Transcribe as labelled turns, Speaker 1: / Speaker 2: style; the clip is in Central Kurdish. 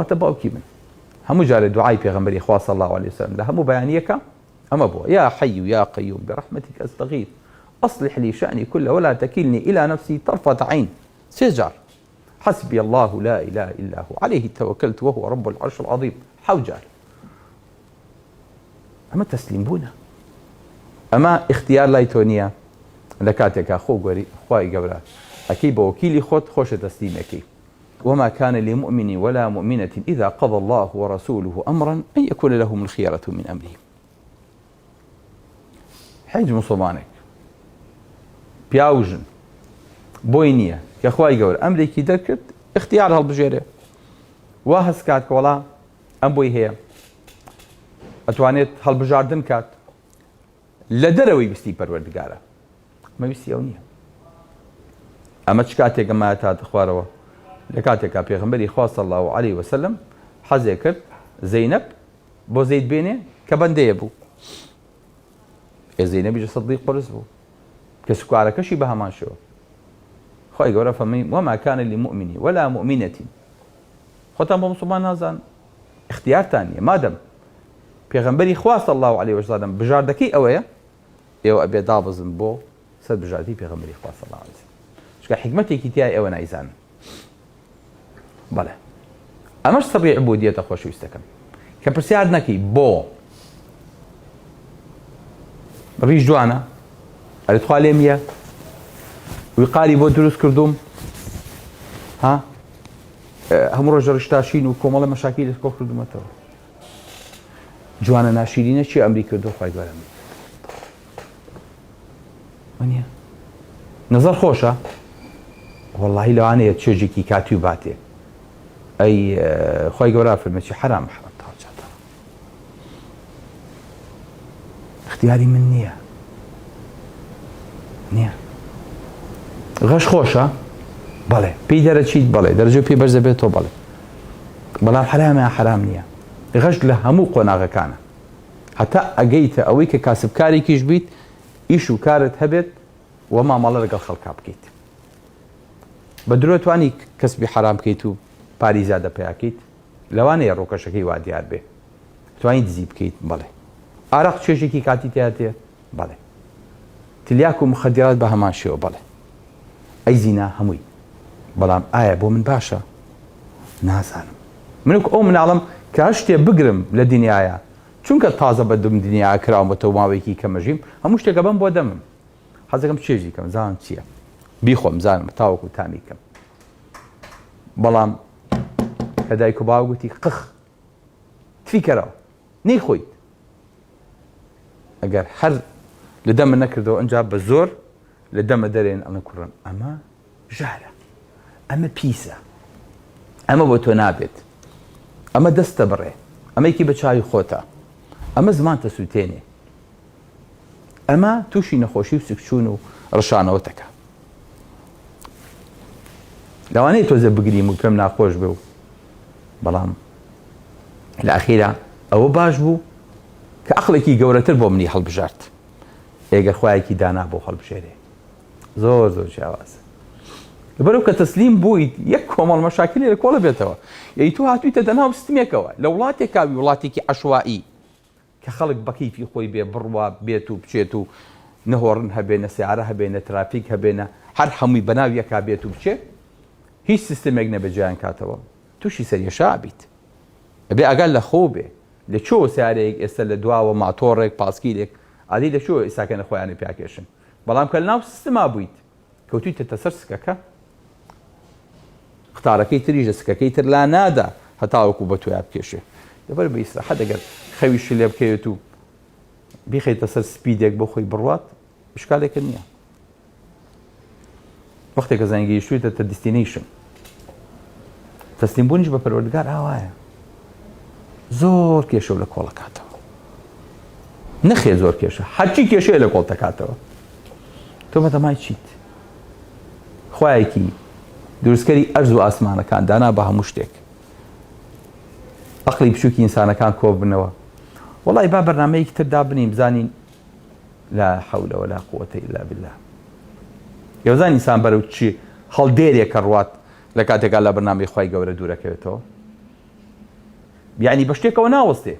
Speaker 1: باوکی من همو جار دعای پیغمبری خوا صلی الله علیه وسلم لهم بيانيك اما بو يا حي يا قيوم برحمتك استغيث اصلح لي شأني كله ولا تكلني الى نفسي طرفة عين. سيجار حسبي الله لا اله الا هو عليه توكلت وهو رب العرش العظيم. حوجار اما تسليم بونا اما اختيار لايتونيا لكاتك اخو غوري خواي غورا اكي بوكيلي خود خوش تسليمك. وما كان لمؤمن ولا مؤمنة إذا قضى الله ورسوله أمرا أن يكون لهم الخيرة من أمرهم. حج مسلمانك بياوجن بوينية كأخوي قول أمريكي دركت اختيار هالبجيرة واهس كات كولا أم بوي هي أتوانيت هالبجاردن كات لدروي بستي پروردگارا ما بستي أونية أما تشكاتي كما تات أخواروا لكاتك پیغمبری خوا صلی الله علیه وسلم حەزێ کرد زەینەب بۆ زەید بێنێ کە بەندەیە بوو. زەینەبیش سەدیق قورس بوو کە سوکارەکەشی بە هەمان شێوە. خۆی گەورە فەرمووی وما كان لمؤمن ولا مؤمنة. خۆتان بۆ مسلمان نازان اختیارتان نییە مادەم پێغەمبەری خوا صلی الله علیه وسلم بژاردەکەی ئەوەیە ئێوە ئەبێ دابەزن بۆ سەر بژاردەی پێغەمبەری خوا صلی الله علیه وسلم. چونکە حیکمەتێکی تیای ئەوە نایزانن. بەڵێ ئەمەش سەڕی عبودیەتە خۆشەویستەکەم کە پرسیار نەکەی بۆ ڕیش جوانە ئەرێ تخوا لێم یە ویقاری بۆ دروست کردوم ها هەموو ڕۆژە ڕشتاشین و کۆمەڵە مەشاکیل لە کۆ کردومەتەوە جوانە ناشیرینە چی ئەمری کردو خوای گەورە وانە نەزەر خۆشە وەڵڵاهی لەوانەیە چێژێکی کاتی و باتێ أي خوي جورا في المشي حرام تاجاتا اختياري من نية غش خوشة بله بي درجة بله درجة بي برز بيتو بله بلا حرام يا حرام نية غش له همو قناغ كان حتى أجيت أويك كاسب كاري كيش بيت إيشو كارت هبت وما مال رجال خلق بكيت بدروت واني كسبي حرام كيتو پاری زیادە پیاکەیت لەوانەیە ڕۆکەشەکەی وا دیار بێ توانیت دزی بکەیت بەڵێ ئارەق چێژێکی کاتی تێ بەڵێ تلیاک و مخدرات بە هەمان شێوە بەڵێ ئەی زینا هەمووی بەڵام ئایا بۆ من باشە نازانم من ئەو مناڵم کە شتێ بگرم لە دنیاە چونکە تازە بە دم دنیا کراومەتەوە ماوەیەکی کەمەژیم هەموو شتێکە بەم بۆ دەمم حەزەکەم چێژی کەم زانم چییە بیخۆم زانم تاوەکو تامی کەم بەڵام کە دایک و باو گوتی قخ تفی کەرەوە نەیخۆیت ئەگەر هەر لە دەمە نەکردەوە ئەنجا بە زۆر لە دەمە دەرێن ئەڵێن کوڕن ئەمە ژارە ئەمە پیسە ئەمە بۆ تۆ نابێت ئەمە دەستە بڕێ ئەمەیەکی بە چاوی خۆتە ئەمە زمانتە سووتێنێ ئەمە تووشی نەخۆشی و سکچوون و ڕەشانەوەتەکە لەوانەیە تۆزە بگریم و پێم ناخۆش بێ و بەڵام لە ئەخیرا ئەوە باش بوو کە عەقڵێکی گەورەتر بۆ منی هەڵبژارد ئێگەر خوایەکی دانا بۆ هەڵبژێرێ زۆر زۆر جیاوازە لەبەرەوە کە تەسلیم بوویت یەک کۆمەڵ مەشاکلی لە کۆڵە بێتەوە یعنی تۆ هاتوویتە دەناو ستمێکەوە لە وڵاتێکا وڵاتێکی عەشوایی کە خەڵک بە کەیفی خۆی بێ بڕوا بێت و بچێت و نەهۆڕن هەبێنە سیارە هەبێنە ترافیک هەبێنە هەر هەمووی بەناو یەکا بێت و بچێت هیچ سیستمێک نەبەجیان کاتەوە تووشی سەریەشا بیت ئەبێ ئەگەر لە خۆ بێ لە چۆ سیارەیەک ئێستا لە دواوە ماتۆڕێک پاسکیلێک ئادی لە چۆ ئێستاکەنە خۆیانە پیاکێشن بەڵام کە لەناو سیستما بوویت کەوتویتە سەر سکەکە قتارەکەی تریش لە سکەکەی تر لا نادا هەتاوەکو بە تۆیا بکێشێ لەبەر بە ئیسراحەت ئەگەر خەویش لێ بکەوێت و بیخەیتە سەر سپیدێک بۆ خۆی بڕوات شکالێکە نییە وەختێک کە زەنگی شوویتە دەستینیشن تەسلیم بوونیش بە پەروەردگار ئاوایە زۆر کێشە و لە کۆڵ دەکاتەوە نەخێ زۆر کێشە هەرچی کێشەیە لە کۆڵ دەکاتەوە تۆ بەدەمای چیت خوایەکی دروستکەری ئەرز و ئاسمانەکان دانا بە هەموو شتێک عەقڵی بچووکی ئینسانەکان کۆ بنەوە وەڵی با بەرنامەیەکی تر دابنین بزانین لا حول ولا قوة إلا بالله یۆزان ئینسان بەرەو چی هەڵدێرێکە ڕوات لە کاتێکا لە بەرنامەی خوای گەورە دوورەکەوێتەوە یعنی بە شتێکەوە ناوەستێ